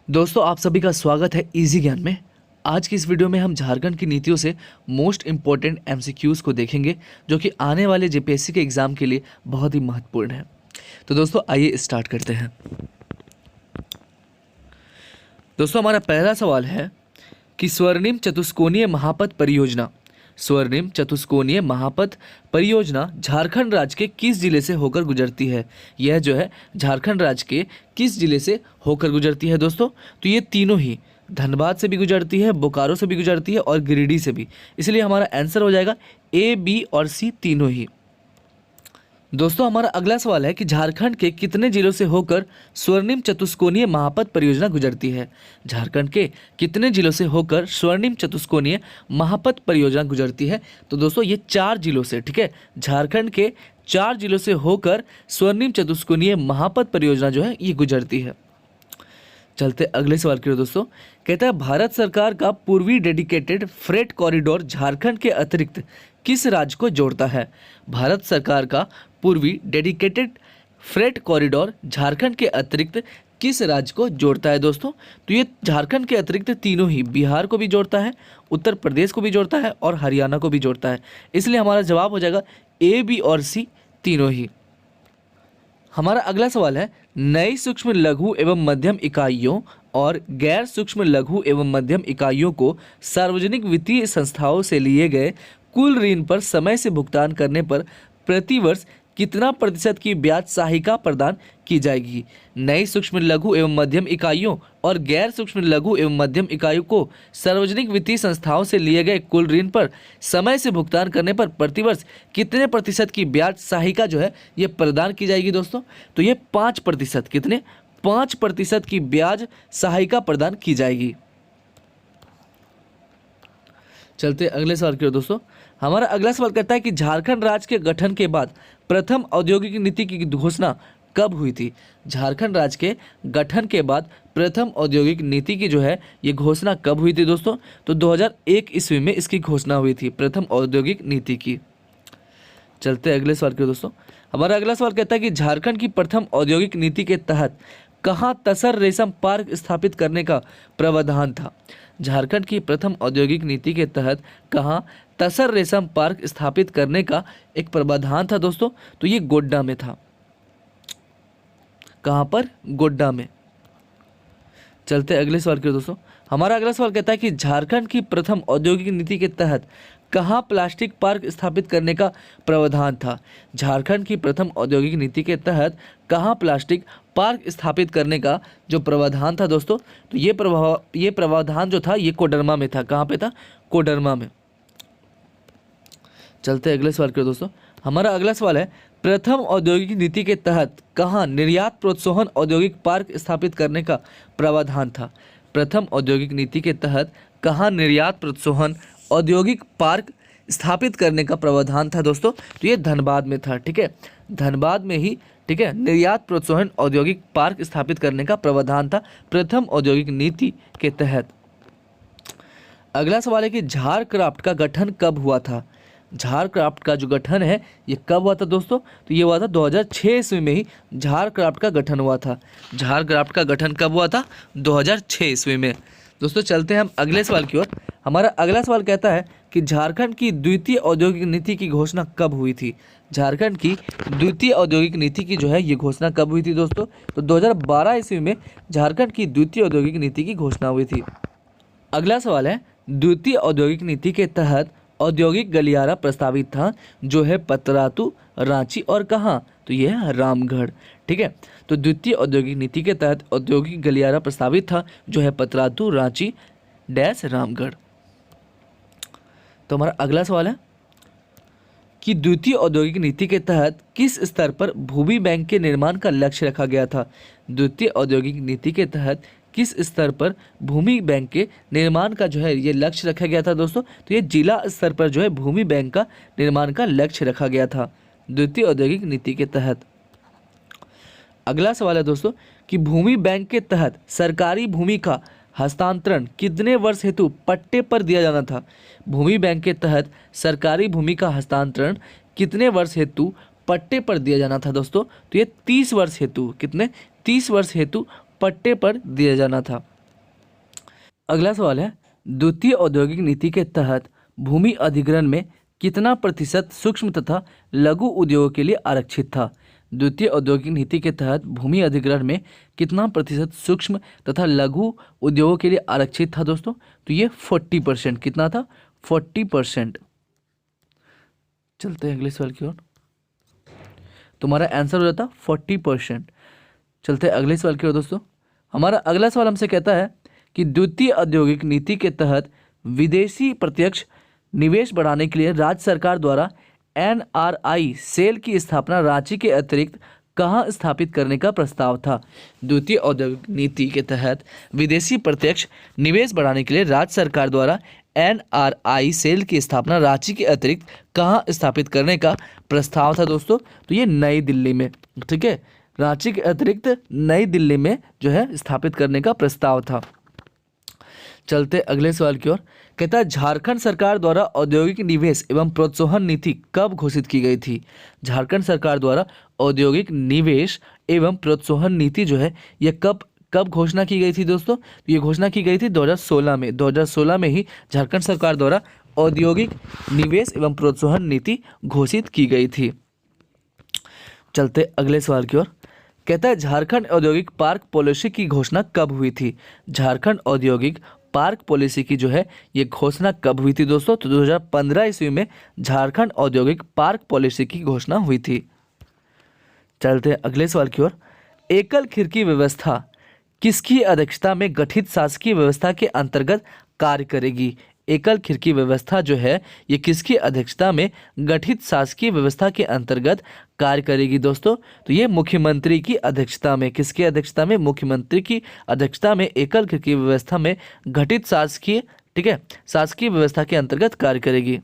दोस्तों आप सभी का स्वागत है इजी ज्ञान में। आज की इस वीडियो में हम झारखंड की नीतियों से मोस्ट इम्पोर्टेंट एमसीक्यूज़ को देखेंगे जो कि आने वाले जेपीएससी के एग्ज़ाम के लिए बहुत ही महत्वपूर्ण है। तो दोस्तों आइए स्टार्ट करते हैं। दोस्तों हमारा पहला सवाल है कि स्वर्णिम चतुष्कोणीय महापथ परियोजना झारखंड राज्य के किस जिले से होकर गुजरती है। यह जो है झारखंड राज्य के किस जिले से होकर गुजरती है दोस्तों। तो ये तीनों ही धनबाद से भी गुजरती है, बोकारो से भी गुजरती है और गिरिडीह से भी। इसलिए हमारा आंसर हो जाएगा ए, बी और सी तीनों ही। दोस्तों हमारा अगला सवाल है कि झारखंड के कितने जिलों से होकर स्वर्णिम चतुष्कोणीय महापथ परियोजना गुजरती है। झारखंड के कितने जिलों से होकर स्वर्णिम चतुष्कोणीय महापथ परियोजना गुजरती है। तो दोस्तों ये 4 जिलों से, ठीक है, झारखंड के 4 जिलों से होकर स्वर्णिम चतुष्कोणीय महापथ परियोजना जो है ये गुजरती है। चलते अगले सवाल की ओर दोस्तों। कहता है भारत सरकार का पूर्वी डेडिकेटेड फ्रेट कॉरिडोर झारखंड के अतिरिक्त किस राज्य को जोड़ता है। भारत सरकार का पूर्वी डेडिकेटेड फ्रेट कॉरिडोर झारखंड के अतिरिक्त किस राज्य को जोड़ता है दोस्तों। तो ये झारखंड के अतिरिक्त तीनों ही, बिहार को भी जोड़ता है, उत्तर प्रदेश को भी जोड़ता है और हरियाणा को भी जोड़ता है। इसलिए हमारा जवाब हो जाएगा ए, बी और सी तीनों ही। हमारा अगला सवाल है नई सूक्ष्म लघु एवं मध्यम इकाइयों और गैर सूक्ष्म लघु एवं मध्यम इकाइयों को सार्वजनिक वित्तीय संस्थाओं से लिए गए कुल ऋण पर समय से भुगतान करने पर प्रतिवर्ष कितना प्रतिशत की ब्याज सहायता प्रदान की जाएगी। नई सूक्ष्म लघु एवं मध्यम इकाइयों और गैर सूक्ष्म लघु एवं मध्यम इकाइयों को सार्वजनिक वित्तीय संस्थाओं से लिए गए कुल ऋण पर समय से भुगतान करने पर प्रतिवर्ष कितने प्रतिशत की ब्याज सहायता जो है ये प्रदान की जाएगी दोस्तों। तो ये 5%, कितने 5% की ब्याज सहायता प्रदान की जाएगी। चलते अगले सवाल की ओर दोस्तों। हमारा अगला सवाल कहता है कि झारखंड राज्य के गठन के बाद प्रथम औद्योगिक नीति की घोषणा कब हुई थी। झारखंड राज्य के गठन के बाद प्रथम औद्योगिक नीति की जो है ये घोषणा कब हुई थी दोस्तों। तो 2001 ईस्वी में इसकी घोषणा हुई थी, प्रथम औद्योगिक नीति की। चलते अगले सवाल की ओर दोस्तों। हमारा अगला सवाल कहता है कि झारखंड की प्रथम औद्योगिक नीति के तहत कहाँ तसर रेशम पार्क स्थापित करने का प्रावधान था। झारखंड की प्रथम औद्योगिक नीति के तहत कहाँ तसर रेशम पार्क स्थापित करने का एक प्रावधान था दोस्तों। तो ये गोड्डा में था। कहाँ पर? गोड्डा में। चलते अगले सवाल की ओर दोस्तों। हमारा अगला सवाल कहता है कि झारखंड की प्रथम औद्योगिक नीति के तहत कहाँ प्लास्टिक पार्क स्थापित करने का प्रावधान था। झारखंड की प्रथम औद्योगिक नीति के तहत कहाँ प्लास्टिक पार्क स्थापित करने का जो प्रावधान था दोस्तों। तो ये प्रावधान जो था ये कोडरमा में था। कहाँ पे था? कोडरमा में। चलते अगले सवाल की ओर दोस्तों। हमारा अगला सवाल है प्रथम औद्योगिक नीति के तहत कहाँ निर्यात प्रोत्साहन औद्योगिक पार्क स्थापित करने का प्रावधान था। प्रथम औद्योगिक नीति के तहत कहाँ निर्यात प्रोत्साहन औद्योगिक पार्क स्थापित करने का प्रावधान था दोस्तों। तो ये धनबाद में था, ठीक है, धनबाद में ही, ठीक है, निर्यात प्रोत्साहन औद्योगिक पार्क स्थापित करने का प्रावधान था प्रथम औद्योगिक नीति के तहत। अगला सवाल है कि झारक्राफ्ट का गठन कब हुआ था। झारक्राफ्ट का जो गठन है ये कब हुआ था दोस्तों। तो ये हुआ था 2006 ईस्वी में ही झारक्राफ्ट का गठन हुआ था। झारक्राफ्ट का गठन कब हुआ था? 2006 ईस्वी में। दोस्तों चलते हैं हम अगले सवाल की ओर। हमारा अगला सवाल कहता है कि झारखंड की द्वितीय औद्योगिक नीति की घोषणा कब हुई थी। झारखंड की द्वितीय औद्योगिक नीति की जो है ये घोषणा कब हुई थी दोस्तों। तो 2012 ईस्वी में झारखंड की द्वितीय औद्योगिक नीति की घोषणा हुई थी। अगला सवाल है द्वितीय औद्योगिक नीति के तहत औद्योगिक गलियारा प्रस्तावित था जो है पतरातू, रांची और कहाँ। तो ये है रामगढ़, ठीक है। तो द्वितीय औद्योगिक नीति के तहत औद्योगिक गलियारा प्रस्तावित था जो है पतरातू, रांची डैश रामगढ़। तो हमारा अगला सवाल है कि द्वितीय औद्योगिक नीति के तहत किस स्तर पर भूमि बैंक के निर्माण का लक्ष्य रखा गया था। द्वितीय औद्योगिक नीति के तहत किस स्तर पर भूमि बैंक के निर्माण का जो है ये लक्ष्य रखा गया था दोस्तों। तो ये जिला स्तर पर जो है भूमि बैंक का निर्माण का लक्ष्य रखा गया था द्वितीय औद्योगिक नीति के तहत। अगला सवाल है दोस्तों कि भूमि बैंक के तहत सरकारी भूमि का हस्तांतरण कितने वर्ष हेतु पट्टे पर दिया जाना था। भूमि बैंक के तहत सरकारी भूमि का हस्तांतरण कितने वर्ष हेतु पट्टे पर दिया जाना था दोस्तों। तो ये 30 वर्ष हेतु, कितने 30 वर्ष हेतु पट्टे पर दिया जाना था। अगला सवाल है, द्वितीय औद्योगिक नीति के तहत भूमि अधिग्रहण में कितना प्रतिशत सूक्ष्म तथा लघु उद्योगों के लिए आरक्षित था? द्वितीय औद्योगिक नीति के तहत भूमि अधिग्रहण में कितना प्रतिशत सूक्ष्म तथा लघु उद्योगों के लिए आरक्षित था दोस्तों? तो ये 40%। कितना था? 40%। चलते हैं अगले सवाल की ओर। तुम्हारा आंसर हो जाता 40%। चलते हैं अगले सवाल की ओर दोस्तों। हमारा अगला सवाल हमसे कहता है कि द्वितीय औद्योगिक नीति के तहत विदेशी प्रत्यक्ष निवेश बढ़ाने के लिए राज्य सरकार द्वारा एनआरआई सेल की स्थापना रांची के अतिरिक्त कहाँ स्थापित करने का प्रस्ताव था? द्वितीय औद्योगिक नीति के तहत विदेशी प्रत्यक्ष निवेश बढ़ाने के लिए राज्य सरकार द्वारा एनआरआई सेल की स्थापना रांची के अतिरिक्त कहाँ स्थापित करने का प्रस्ताव था दोस्तों? तो ये नई दिल्ली में, ठीक है, रांची के अतिरिक्त नई दिल्ली में जो है स्थापित करने का प्रस्ताव था। चलते अगले सवाल की ओर। कहता है, झारखंड सरकार द्वारा औद्योगिक निवेश एवं प्रोत्साहन नीति कब घोषित की गई थी? झारखंड सरकार द्वारा औद्योगिक निवेश एवं प्रोत्साहन नीति जो है ये कब घोषणा की गई थी दोस्तों? तो ये घोषणा की गई थी 2016 में। 2016 में ही झारखंड सरकार द्वारा औद्योगिक निवेश एवं प्रोत्साहन नीति घोषित की गई थी। चलते अगले सवाल की ओर। कहता है, झारखंड औद्योगिक पार्क पॉलिसी की घोषणा कब हुई थी? झारखंड औद्योगिक पार्क पॉलिसी की जो है ये घोषणा कब हुई थी दोस्तों? तो 2015 ईस्वी में झारखंड औद्योगिक पार्क पॉलिसी की घोषणा हुई थी। चलते हैं अगले सवाल की ओर। एकल खिड़की व्यवस्था किसकी अध्यक्षता में गठित शासकीय व्यवस्था के अंतर्गत कार्य करेगी? एकल खिड़की व्यवस्था जो है ये किसकी अध्यक्षता में गठित शासकीय व्यवस्था के अंतर्गत कार्य करेगी दोस्तों? तो ये मुख्यमंत्री की अध्यक्षता में। किसकी अध्यक्षता में? मुख्यमंत्री की अध्यक्षता में एकल खिड़की व्यवस्था में गठित शासकीय, ठीक है, शासकीय व्यवस्था के अंतर्गत कार्य करेगी।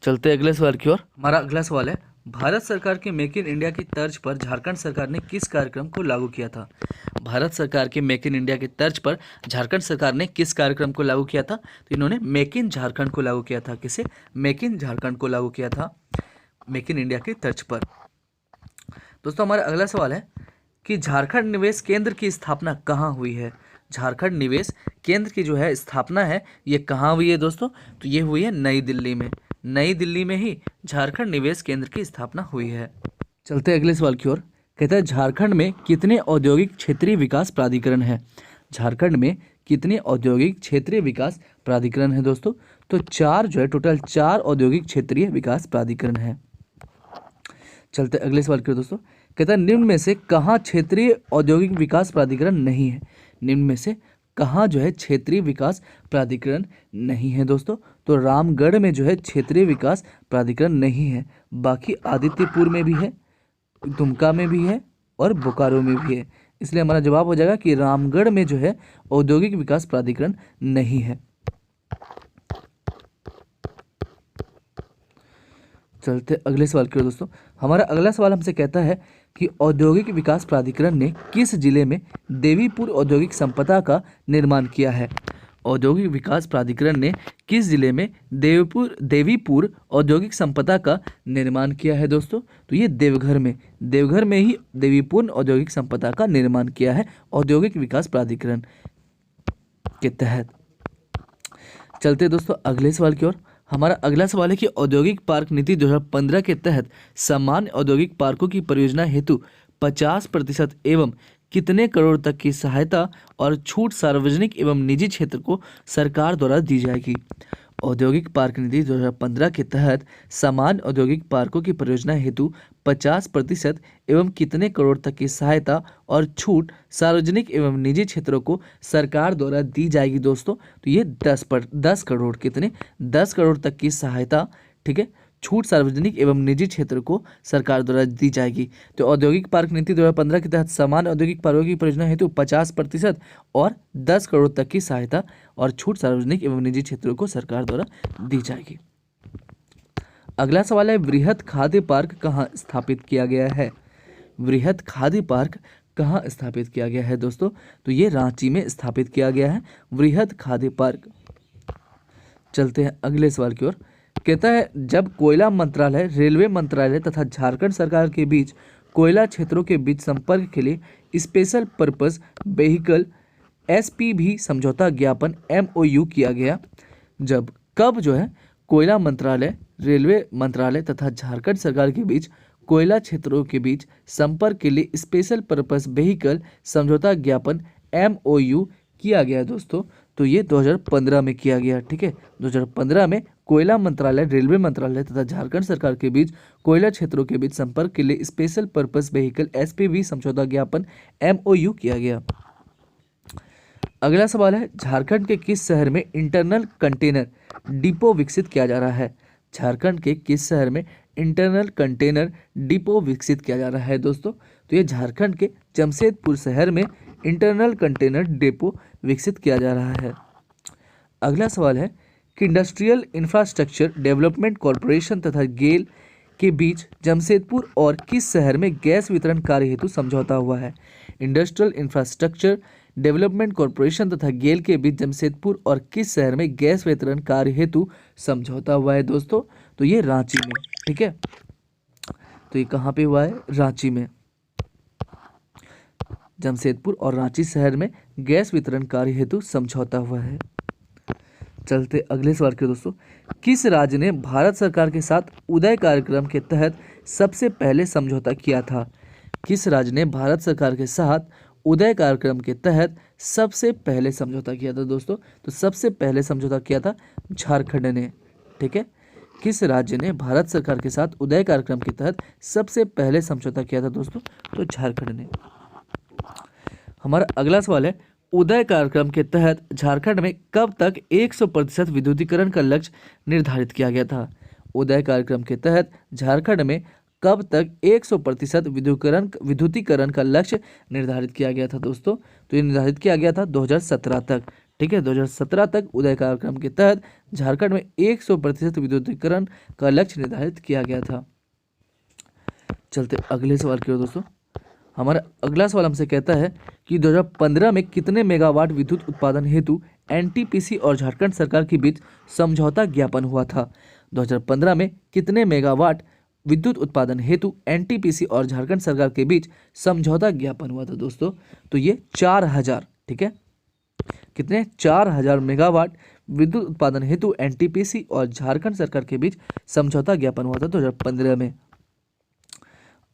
चलते अगले सवाल की ओर। हमारा अगला सवाल है, भारत सरकार के मेक इन इंडिया की तर्ज पर झारखंड सरकार ने किस कार्यक्रम को लागू किया था? भारत सरकार के मेक इन इंडिया की तर्ज पर झारखंड सरकार ने किस कार्यक्रम को लागू किया था? तो इन्होंने मेक इन झारखंड को लागू किया था। किसे? मेक इन झारखंड को लागू किया था मेक इन इंडिया की तर्ज पर। दोस्तों हमारा अगला सवाल है कि झारखंड निवेश केंद्र की स्थापना कहाँ हुई है? झारखंड निवेश केंद्र की जो है स्थापना है ये कहाँ हुई है दोस्तों? तो ये हुई है नई दिल्ली में। नई दिल्ली में ही झारखंड निवेश केंद्र की स्थापना हुई है। चलते अगले सवाल की ओर। कहता है, झारखंड में कितने औद्योगिक क्षेत्रीय विकास प्राधिकरण है? झारखंड में कितने औद्योगिक क्षेत्रीय विकास प्राधिकरण है दोस्तों? तो 4 जो है, टोटल 4 औद्योगिक क्षेत्रीय विकास प्राधिकरण है। चलते अगले सवाल की ओर दोस्तों। कहता है, निम्न में से कहाँ क्षेत्रीय औद्योगिक विकास प्राधिकरण नहीं है? निम्न में से कहाँ जो है क्षेत्रीय विकास प्राधिकरण नहीं है दोस्तों? तो रामगढ़ में जो है क्षेत्रीय विकास प्राधिकरण नहीं है। बाकी आदित्यपुर में भी है, दुमका में भी है और बोकारो में भी है। इसलिए हमारा जवाब हो जाएगा कि रामगढ़ में जो है औद्योगिक विकास प्राधिकरण नहीं है। चलते अगले सवाल की ओर दोस्तों। हमारा अगला सवाल हमसे कहता है कि औद्योगिक विकास प्राधिकरण ने किस जिले में देवीपुर औद्योगिक संपदा का निर्माण किया है? औद्योगिक विकास प्राधिकरण ने किस जिले में देवीपुर औद्योगिक संपदा का निर्माण किया है दोस्तों? तो ये देवघर में। देवघर में ही देवीपुर औद्योगिक संपदा का निर्माण किया है औद्योगिक विकास प्राधिकरण के तहत। चलते दोस्तों अगले सवाल की ओर। हमारा अगला सवाल है कि औद्योगिक पार्क नीति 2015 के तहत सामान्य औद्योगिक पार्कों की परियोजना हेतु 50% एवं कितने करोड़ तक की सहायता और छूट सार्वजनिक एवं निजी क्षेत्र को सरकार द्वारा दी जाएगी? औद्योगिक पार्क नीति 2015 के तहत सामान्य औद्योगिक पार्कों की परियोजना हेतु 50% एवं कितने करोड़ तक की सहायता और छूट सार्वजनिक एवं निजी क्षेत्रों को सरकार द्वारा दी जाएगी दोस्तों? तो ये 10 करोड़, कितने? 10 करोड़ तक की सहायता, ठीक है, छूट सार्वजनिक एवं निजी क्षेत्र को सरकार द्वारा दी जाएगी। तो औद्योगिक पार्क नीति 2015 के तहत सामान्य औद्योगिक पार्कों की परियोजना हेतु 50% और 10 करोड़ तक की सहायता और छूट सार्वजनिक एवं निजी क्षेत्रों को सरकार द्वारा दी जाएगी। अगला सवाल है, वृहद खाद्य पार्क कहाँ स्थापित किया गया है? वृहद खाद्य पार्क कहाँ स्थापित किया गया है दोस्तों? तो ये रांची में स्थापित किया गया है वृहद खाद्य पार्क। चलते हैं अगले सवाल की ओर। कहता है, जब कोयला मंत्रालय, रेलवे मंत्रालय तथा झारखंड सरकार के बीच कोयला क्षेत्रों के बीच संपर्क के लिए स्पेशल पर्पस व्हीकल एसपीवी समझौता ज्ञापन MOU किया गया? जब कब जो है कोयला मंत्रालय, रेलवे मंत्रालय तथा झारखंड सरकार के बीच कोयला क्षेत्रों के बीच संपर्क के लिए स्पेशल पर्पस व्हीकल समझौता ज्ञापन MOU किया गया दोस्तों? तो ये 2015 में किया गया। ठीक है, 2015 में कोयला मंत्रालय, रेलवे मंत्रालय तथा झारखंड सरकार के बीच कोयला क्षेत्रों के बीच संपर्क के लिए स्पेशल पर्पस व्हीकल SPV समझौता ज्ञापन MOU किया गया। अगला सवाल है, झारखंड के किस शहर में इंटरनल कंटेनर डिपो विकसित किया जा रहा है? झारखंड के किस शहर में इंटरनल कंटेनर डिपो विकसित किया जा रहा है दोस्तों? तो ये झारखंड के जमशेदपुर शहर में इंटरनल कंटेनर डिपो विकसित किया जा रहा है। अगला सवाल है कि इंडस्ट्रियल इंफ्रास्ट्रक्चर डेवलपमेंट कॉरपोरेशन तथा गेल के बीच जमशेदपुर और किस शहर में गैस वितरण कार्य हेतु समझौता हुआ है? इंडस्ट्रियल इंफ्रास्ट्रक्चर डेवलपमेंट कॉरपोरेशन तथा गेल के बीच जमशेदपुर और किस शहर में गैस वितरण कार्य हेतु समझौता हुआ है दोस्तों? तो ये रांची में। ठीक है, तो ये कहाँ पे हुआ है? रांची में। जमशेदपुर और रांची शहर में गैस वितरण कार्य हेतु समझौता हुआ है। चलते अगले सवाल के दोस्तों, किस राज्य ने भारत सरकार के साथ उदय कार्यक्रम के तहत सबसे पहले समझौता किया था? किस राज्य ने भारत सरकार के साथ उदय कार्यक्रम के तहत सबसे पहले समझौता किया था दोस्तों? तो सबसे पहले समझौता किया था झारखंड ने। ठीक है, किस राज्य ने भारत सरकार के साथ उदय कार्यक्रम के तहत सबसे पहले समझौता किया था दोस्तों? तो झारखंड ने। हमारा अगला सवाल है, उदय कार्यक्रम के तहत झारखंड में कब तक 100% विद्युतीकरण का लक्ष्य निर्धारित किया गया था? उदय कार्यक्रम के तहत झारखंड में कब तक 100% विद्युतीकरण का लक्ष्य निर्धारित किया गया था दोस्तों? तो ये निर्धारित किया गया था 2017 तक। ठीक है, 2017 तक उदय कार्यक्रम के तहत झारखंड में 100% विद्युतीकरण का लक्ष्य निर्धारित किया गया था। चलते अगले सवाल की ओर दोस्तों, हमारा अगला सवाल हमसे कहता है कि 2015 में कितने मेगावाट विद्युत उत्पादन हेतु NTPC और झारखंड सरकार के बीच समझौता ज्ञापन हुआ था? 2015 में कितने मेगावाट विद्युत उत्पादन हेतु NTPC और झारखंड सरकार के बीच समझौता ज्ञापन हुआ था दोस्तों? तो ये 4000। ठीक है, कितने? 4000 मेगावाट विद्युत उत्पादन हेतु NTPC और झारखंड सरकार के बीच समझौता ज्ञापन हुआ था 2015 में।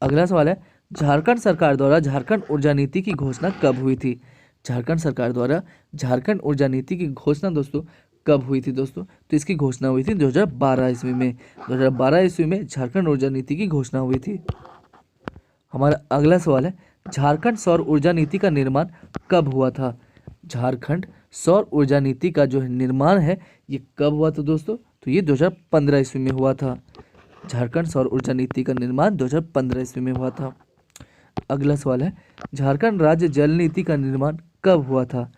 अगला सवाल है, झारखंड सरकार द्वारा झारखंड ऊर्जा नीति की घोषणा कब हुई थी? झारखंड सरकार द्वारा झारखंड ऊर्जा नीति की घोषणा दोस्तों कब हुई थी दोस्तों? तो इसकी घोषणा हुई थी 2012 ईस्वी में। 2012 ईस्वी में झारखंड ऊर्जा नीति की घोषणा हुई थी। हमारा अगला सवाल है, झारखंड सौर ऊर्जा नीति का निर्माण कब हुआ था? झारखंड सौर ऊर्जा नीति का जो निर्माण है ये कब हुआ था दोस्तों? तो ये 2015 ईस्वी में हुआ था। झारखंड सौर ऊर्जा नीति का निर्माण 2015 ईस्वी में हुआ था। अगला सवाल है, झारखंड राज्य जल नीति का निर्माण कब हुआ था?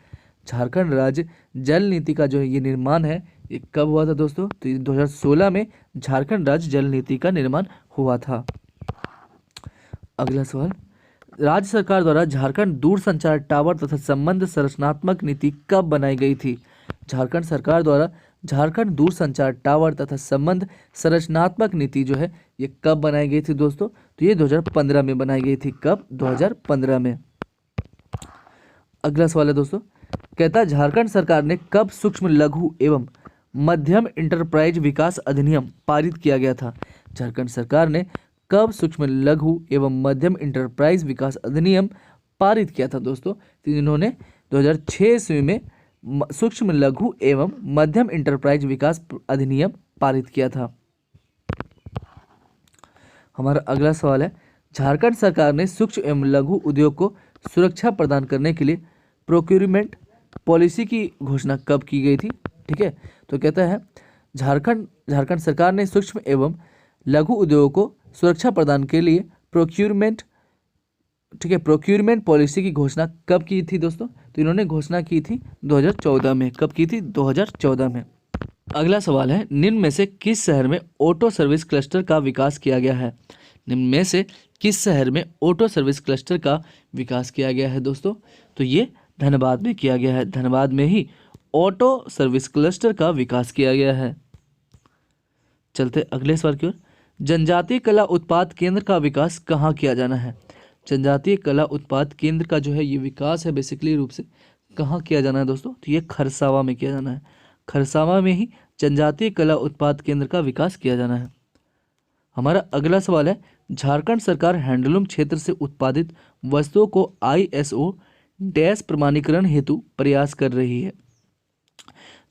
झारखंड राज्य जल नीति का जो ये निर्माण है ये कब हुआ था दोस्तों? तो 2016 में झारखंड राज्य जल नीति का निर्माण हुआ था। अगला सवाल, राज्य सरकार द्वारा झारखंड दूरसंचार टावर तथा संबंध संरचनात्मक नीति कब बनाई गई थी? झारखंड सरकार द्वारा झारखंड दूरसंचार टावर तथा संबंध संरचनात्मक नीति जो है ये कब बनाई गई थी दोस्तों? तो ये 2015 में बनाई गई थी। कब? 2015 में। अगला सवाल है दोस्तों, कहता है झारखंड सरकार ने कब सूक्ष्म लघु एवं मध्यम इंटरप्राइज विकास अधिनियम पारित किया गया था? झारखंड सरकार ने कब सूक्ष्म लघु एवं मध्यम इंटरप्राइज विकास अधिनियम पारित किया था दोस्तों? तो इन्होंने 2006 ईस्वी में सूक्ष्म लघु एवं मध्यम इंटरप्राइज विकास अधिनियम पारित किया था। हमारा अगला सवाल है, झारखंड सरकार ने सूक्ष्म एवं लघु उद्योग को सुरक्षा प्रदान करने के लिए प्रोक्यूरमेंट पॉलिसी की घोषणा कब की गई थी? ठीक है, तो कहता है झारखंड सरकार ने सूक्ष्म एवं लघु उद्योगों को सुरक्षा प्रदान के लिए प्रोक्यूरमेंट पॉलिसी की घोषणा कब की थी दोस्तों? तो इन्होंने घोषणा की थी 2014 में। कब की थी? 2014 में। अगला सवाल है, निम्न में से किस शहर में ऑटो सर्विस क्लस्टर का विकास किया गया है? निम्न में से किस शहर में ऑटो सर्विस क्लस्टर का विकास किया गया है दोस्तों? तो ये धनबाद में किया गया है। धनबाद में ही ऑटो सर्विस क्लस्टर का विकास किया गया है। चलते अगले सवाल की ओर, जनजातीय कला उत्पाद केंद्र का विकास कहाँ किया जाना है? जनजातीय कला उत्पाद केंद्र का जो है ये विकास है बेसिकली रूप से कहाँ किया जाना है दोस्तों? तो ये खरसावा में किया जाना है। खरसावा में ही जनजातीय कला उत्पाद केंद्र का विकास किया जाना है। हमारा अगला सवाल है, झारखंड सरकार हैंडलूम क्षेत्र से उत्पादित वस्तुओं को ISO डैश प्रमाणीकरण हेतु प्रयास कर रही है।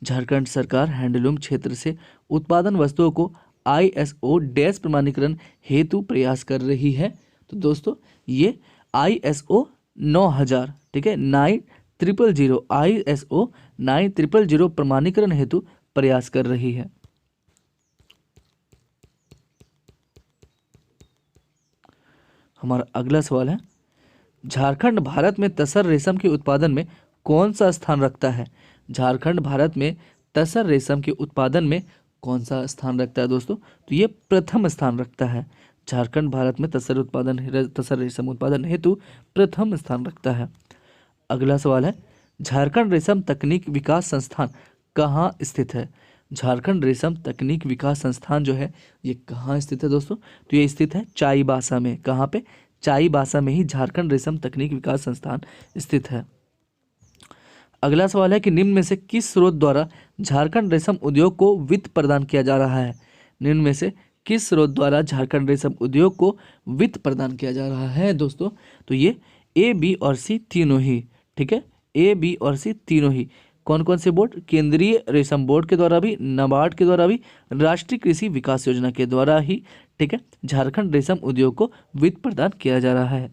झारखंड सरकार हैंडलूम क्षेत्र से उत्पादन वस्तुओं को ISO डैश प्रमाणीकरण हेतु प्रयास कर रही है। तो दोस्तों ये ISO 9000, ठीक है, 9000 ISO 9000 प्रमाणीकरण हेतु प्रयास कर रही है। हमारा अगला सवाल है, झारखंड भारत में तसर रेशम के उत्पादन में कौन सा स्थान रखता है? झारखंड भारत में तसर रेशम के उत्पादन में कौन सा स्थान रखता है दोस्तों? तो ये प्रथम स्थान रखता है। झारखंड भारत में तसर रेशम उत्पादन हेतु प्रथम स्थान रखता है। अगला सवाल है, झारखंड रेशम तकनीक विकास संस्थान कहाँ स्थित है? झारखंड रेशम तकनीक विकास संस्थान जो है ये कहाँ स्थित है दोस्तों? तो ये स्थित है चाईबासा में। कहाँ पे? चाईबासा में ही झारखंड रेशम तकनीक विकास संस्थान स्थित है। अगला सवाल है कि निम्न में से किस स्रोत द्वारा झारखंड रेशम उद्योग को वित्त प्रदान किया जा रहा है? निम्न में से किस स्रोत द्वारा झारखंड रेशम उद्योग को वित्त प्रदान किया जा रहा है दोस्तों? तो ये A, B और C तीनों ही, ठीक है, A, B और C तीनों ही। कौन कौन से बोर्ड? केंद्रीय रेशम बोर्ड के द्वारा भी, नाबार्ड के द्वारा भी, राष्ट्रीय कृषि विकास योजना के द्वारा ही, ठीक है, झारखंड रेशम उद्योग को वित्त प्रदान किया जा रहा है।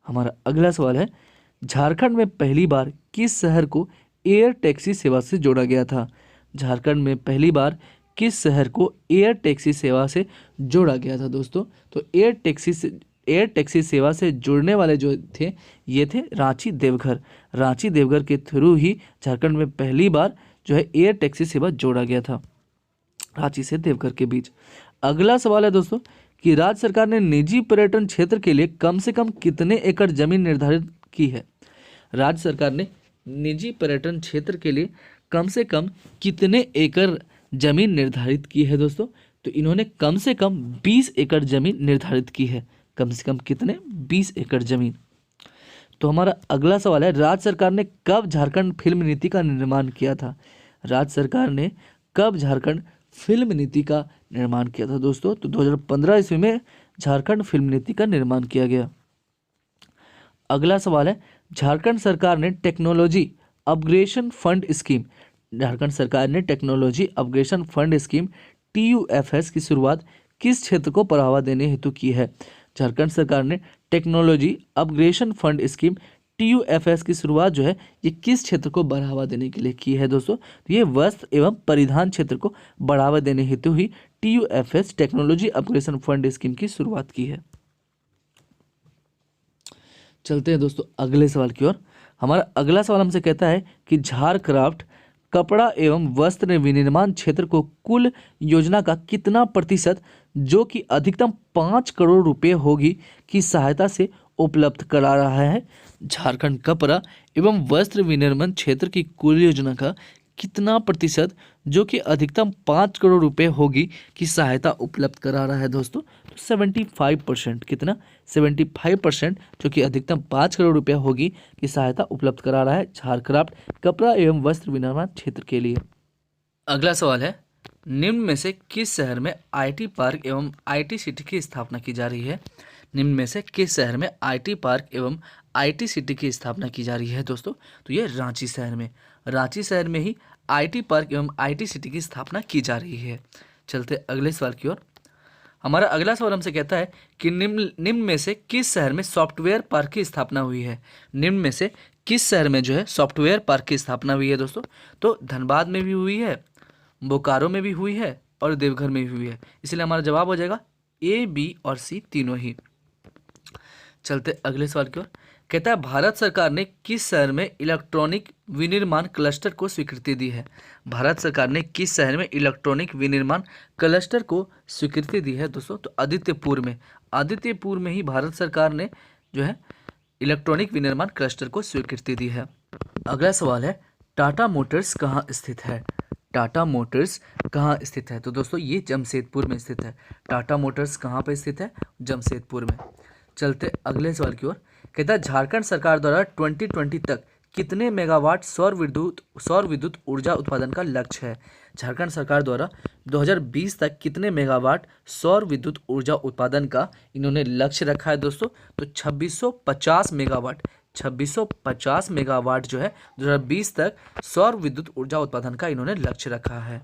हमारा अगला सवाल है, झारखंड में पहली बार किस शहर को एयर टैक्सी सेवा से जोड़ा गया था? झारखंड में पहली बार किस शहर को एयर टैक्सी सेवा से जोड़ा गया था दोस्तों? तो एयर टैक्सी सेवा से जुड़ने वाले जो थे ये थे रांची देवघर। रांची देवघर के थ्रू ही झारखंड में पहली बार जो है एयर टैक्सी सेवा जोड़ा गया था, रांची से देवघर के बीच। अगला सवाल है दोस्तों कि राज्य सरकार ने निजी पर्यटन क्षेत्र के लिए कम से कम कितने एकड़ जमीन निर्धारित की है? राज्य सरकार ने निजी पर्यटन क्षेत्र के लिए कम से कम कितने एकड़ जमीन निर्धारित की है दोस्तों? तो इन्होंने कम से कम 20 एकड़ जमीन निर्धारित की है। कम से कम कितने? 20 एकड़ जमीन। तो हमारा अगला सवाल है, राज्य सरकार ने कब झारखंड फिल्म नीति का निर्माण किया था? राज्य सरकार ने कब झारखंड फिल्म नीति का निर्माण किया था दोस्तों? तो 2015 ईस्वी में झारखंड फिल्म नीति का निर्माण किया गया। अगला सवाल है, झारखंड सरकार ने technology upgradation fund scheme, Jharkhand सरकार ने technology upgradation fund scheme TUFS की शुरुआत किस क्षेत्र को बढ़ावा देने हेतु की है? झारखंड सरकार ने technology upgradation fund scheme TUFS की शुरुआत जो है ये किस क्षेत्र को बढ़ावा देने के लिए की है दोस्तों? तो ये वस्त्र एवं परिधान क्षेत्र को बढ़ावा देने हेतु ही TUFS technology upgradation fund scheme की शुरुआत की है। चलते हैं दोस्तों अगले सवाल की ओर। हमारा अगला सवाल हमसे कहता है कि झारक्राफ्ट कपड़ा एवं वस्त्र विनिर्माण क्षेत्र को कुल योजना का कितना प्रतिशत जो कि अधिकतम 5 करोड़ रुपए होगी की सहायता से उपलब्ध करा रहा है? झारखंड कपड़ा एवं वस्त्र विनिर्माण क्षेत्र की कुल योजना का कितना प्रतिशत जो कि अधिकतम 5 करोड़ रुपए होगी की सहायता उपलब्ध करा रहा है दोस्तों? तो 75%। कितना? 75% जो कि अधिकतम 5 करोड़ रुपया होगी की सहायता उपलब्ध करा रहा है झारक्राफ्ट कपड़ा एवं वस्त्र विनिर्माण क्षेत्र के लिए। अगला सवाल है, निम्न में से किस शहर में IT पार्क एवं IT सिटी की स्थापना की जा रही है? निम्न में से किस शहर में IT पार्क एवं IT सिटी की स्थापना की जा रही है दोस्तों? तो ये रांची शहर में, रांची शहर में ही IT पार्क एवं IT सिटी की स्थापना की जा रही है। चलते अगले सवाल की ओर। हमारा अगला सवाल हमसे कहता है कि निम्न में से किस शहर में सॉफ्टवेयर पार्क की स्थापना हुई है? निम्न में से किस शहर में जो है सॉफ्टवेयर पार्क की स्थापना हुई है दोस्तों? तो धनबाद में भी हुई है, बोकारो में भी हुई है और देवघर में भी हुई है। इसलिए हमारा जवाब हो जाएगा A, B और C तीनों ही। चलते अगले सवाल की ओर। कहता है भारत सरकार ने किस शहर में इलेक्ट्रॉनिक विनिर्माण क्लस्टर को स्वीकृति दी है? भारत सरकार ने किस शहर में इलेक्ट्रॉनिक विनिर्माण क्लस्टर को स्वीकृति दी है दोस्तों? तो आदित्यपुर में, आदित्यपुर में ही भारत सरकार ने जो है इलेक्ट्रॉनिक विनिर्माण क्लस्टर को स्वीकृति दी है। अगला सवाल है, टाटा मोटर्स कहाँ स्थित है? टाटा मोटर्स कहाँ स्थित है? तो दोस्तों ये जमशेदपुर में स्थित है। टाटा मोटर्स कहाँ पर स्थित है? जमशेदपुर में। चलते अगले सवाल की ओर। कहता है झारखंड सरकार द्वारा 2020 तक कितने मेगावाट सौर विद्युत ऊर्जा उत्पादन का लक्ष्य है? झारखंड सरकार द्वारा 2020 तक कितने मेगावाट सौर विद्युत ऊर्जा उत्पादन का इन्होंने लक्ष्य रखा है दोस्तों? तो 2650 मेगावाट, 2650 मेगावाट जो है 2020 तक सौर विद्युत ऊर्जा उत्पादन का इन्होंने लक्ष्य रखा है।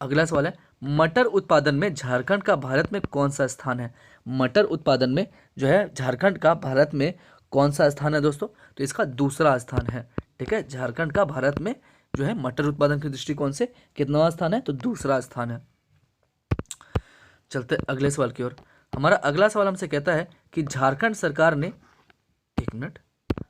अगला सवाल है, मटर उत्पादन में झारखंड का भारत में कौन सा स्थान है? मटर उत्पादन में जो है झारखंड का भारत में कौन सा स्थान है दोस्तों? तो इसका दूसरा स्थान है। ठीक है, झारखंड का भारत में जो है मटर उत्पादन के दृष्टिकोण से कितना स्थान है? तो दूसरा स्थान है। चलते अगले सवाल की ओर। हमारा अगला सवाल हमसे कहता है कि झारखंड सरकार ने, एक मिनट,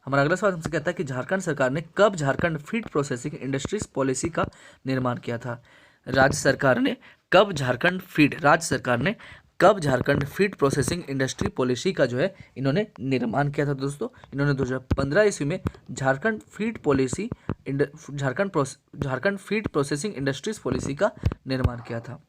हमारा अगला सवाल हमसे कहता है कि झारखंड सरकार ने कब Jharkhand feed processing industries policy का निर्माण किया था? राज्य सरकार ने कब Jharkhand feed processing industry policy का जो है इन्होंने निर्माण किया था दोस्तों? इन्होंने 2015 ईस्वी में Jharkhand feed processing industries policy का निर्माण किया था।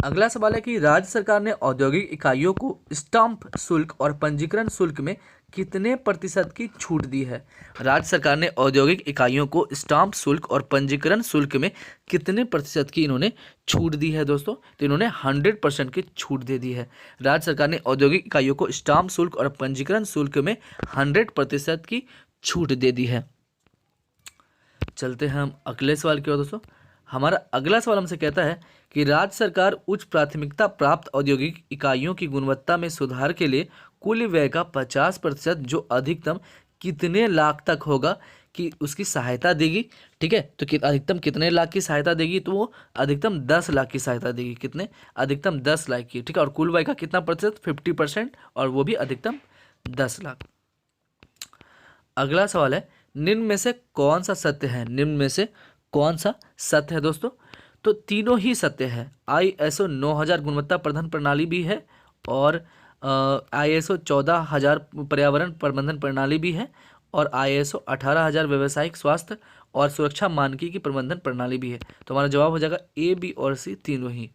अगला सवाल है कि राज्य सरकार ने औद्योगिक इकाइयों को स्टाम्प शुल्क और पंजीकरण शुल्क में कितने प्रतिशत की छूट दी है? राज्य सरकार ने औद्योगिक इकाइयों को स्टाम्प शुल्क और पंजीकरण शुल्क में कितने प्रतिशत की इन्होंने छूट दी है दोस्तों? तो इन्होंने 100% की छूट दे दी है। राज्य सरकार ने औद्योगिक इकाइयों को स्टाम्प शुल्क और पंजीकरण शुल्क में 100% की छूट दे दी है। चलते हैं हम अगले सवाल की ओर दोस्तों। हमारा अगला सवाल हमसे कहता है कि राज्य सरकार उच्च प्राथमिकता प्राप्त औद्योगिक इकाइयों की गुणवत्ता में सुधार के लिए कुल व्यय का 50% जो अधिकतम कितने लाख तक होगा कि उसकी सहायता देगी? ठीक है, तो अधिकतम कितने लाख की सहायता देगी? तो वो अधिकतम 10 लाख की सहायता देगी। कितने? अधिकतम 10 लाख की। ठीक है, और कुल व्यय का कितना प्रतिशत? 50%, और वो भी अधिकतम 10 लाख। अगला सवाल है, निम्न में से कौन सा सत्य है? निम्न में से कौन सा सत्य है दोस्तों? तो तीनों ही सत्य है। ISO 9000 गुणवत्ता प्रबंधन प्रणाली भी है, और ISO 14000 पर्यावरण प्रबंधन प्रणाली भी है, और ISO 18000 व्यवसायिक स्वास्थ्य और सुरक्षा मानकीय प्रबंधन प्रणाली भी है। तो हमारा जवाब हो जाएगा A, B और C तीनों ही।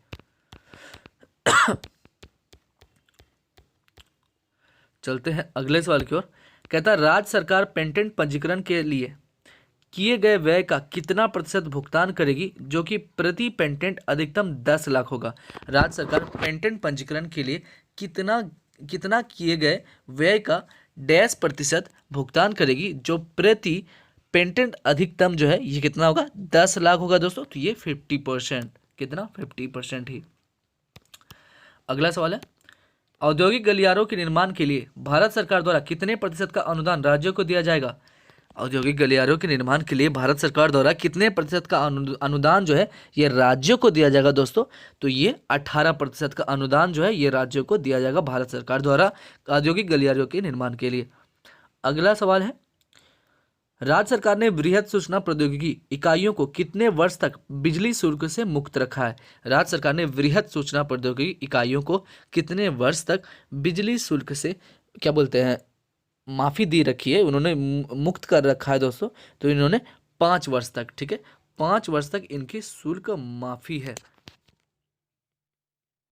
चलते हैं अगले सवाल की ओर। कहता है, राज्य सरकार पेटेंट पंजीकरण के लिए किए गए व्यय का कितना प्रतिशत भुगतान करेगी जो कि प्रति पेटेंट अधिकतम 10 लाख होगा? राज्य सरकार पेटेंट पंजीकरण के लिए कितना किए गए व्यय का डैश प्रतिशत भुगतान करेगी जो प्रति पेटेंट अधिकतम जो है ये कितना होगा? 10 लाख होगा दोस्तों। तो ये 50%, कितना? 50% ही। अगला सवाल है, औद्योगिक गलियारों के निर्माण के लिए भारत सरकार द्वारा कितने प्रतिशत का अनुदान राज्यों को दिया जाएगा? औद्योगिक गलियारों के निर्माण के लिए भारत सरकार द्वारा कितने प्रतिशत का अनुदान जो है ये राज्यों को दिया जाएगा दोस्तों? तो ये 18% का अनुदान जो है ये राज्यों को दिया जाएगा भारत सरकार द्वारा औद्योगिक गलियारों के निर्माण के लिए। अगला सवाल है, राज्य सरकार ने वृहद सूचना प्रौद्योगिकी इकाइयों को कितने वर्ष तक बिजली शुल्क से मुक्त रखा है? राज्य सरकार ने वृहद सूचना प्रौद्योगिकी इकाइयों को कितने वर्ष तक बिजली शुल्क से क्या बोलते हैं माफ़ी दी रखी है, उन्होंने मुक्त कर रखा है दोस्तों? तो इन्होंने 5 वर्ष तक, ठीक है, 5 वर्ष तक इनकी शुल्क माफ़ी है।